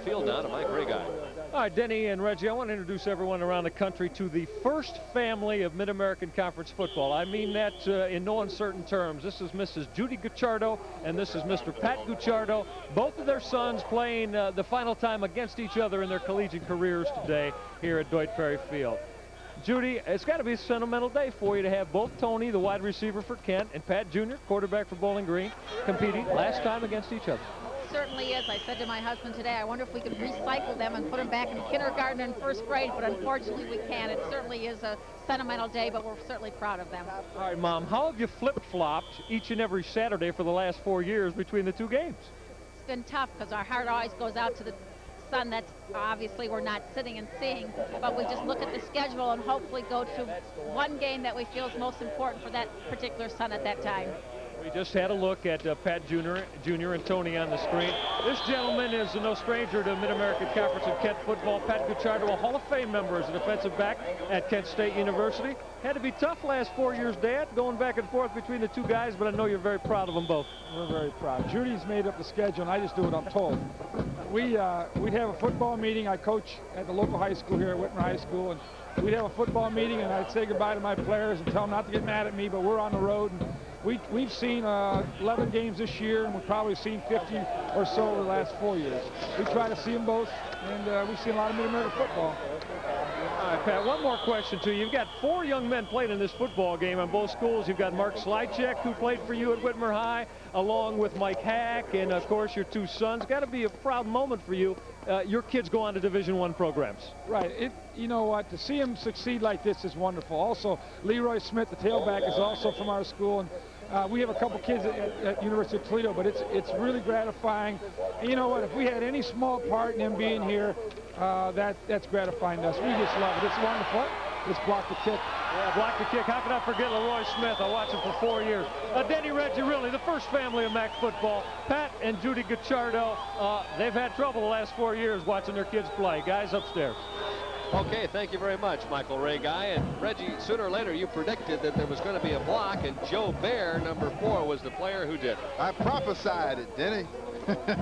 field now to Mike Regai. All right, Denny and Reggie, I want to introduce everyone around the country to the first family of Mid-American Conference football. I mean that in no uncertain terms. This is Mrs. Judy Gucciardo, and this is Mr. Pat Gucciardo. Both of their sons playing the final time against each other in their collegiate careers today here at Deutsch Perry Field. Judy, it's got to be a sentimental day for you to have both Tony, the wide receiver for Kent, and Pat Jr., quarterback for Bowling Green, competing last time against each other. Certainly is. I said to my husband today, I wonder if we could recycle them and put them back in kindergarten and first grade, but unfortunately we can't. It certainly is a sentimental day, but we're certainly proud of them. All right, Mom, how have you flip-flopped each and every Saturday for the last 4 years between the two games? It's been tough because our heart always goes out to the son that obviously we're not sitting and seeing, but we just look at the schedule and hopefully go to one game that we feel is most important for that particular son at that time. We just had a look at Pat Jr. and Tony on the screen. This gentleman is no stranger to Mid-American Conference and Kent football. Pat Gucciardo, a Hall of Fame member as a defensive back at Kent State University. Had to be tough last 4 years, Dad, going back and forth between the two guys, but I know you're very proud of them both. We're very proud. Judy's made up the schedule, and I just do what I'm told. We'd have a football meeting. I coach at the local high school here at Whitmer High School, and we'd have a football meeting, and I'd say goodbye to my players and tell them not to get mad at me, but we're on the road. And we've seen 11 games this year, and we've probably seen 50 or so over the last 4 years. We try to see them both, and we've seen a lot of Mid-American football. All right, Pat, one more question to you. You've got 4 young men playing in this football game on both schools. You've got Mark Slychek, who played for you at Whitmer High, along with Mike Hack, and, of course, your 2 sons. Got to be a proud moment for you. Your kids go on to Division I programs. Right. You know what? To see them succeed like this is wonderful. Also, Leroy Smith, the tailback, is also from our school, and we have a couple kids at University of Toledo, but it's really gratifying. And you know what? If we had any small part in them being here, that's gratifying to us. We just love it. It's wonderful. Let's block the kick. Yeah, block the kick. How can I forget Leroy Smith? I watched him for 4 years. Denny, Reggie, really, the first family of MAC football. Pat and Judy Gucciardo, they've had trouble the last 4 years watching their kids play. Guys upstairs. Okay, thank you very much, Michael Regai. And Reggie, sooner or later you predicted that there was going to be a block, and Joe Bear, number 4, was the player who did it. I prophesied it, Denny.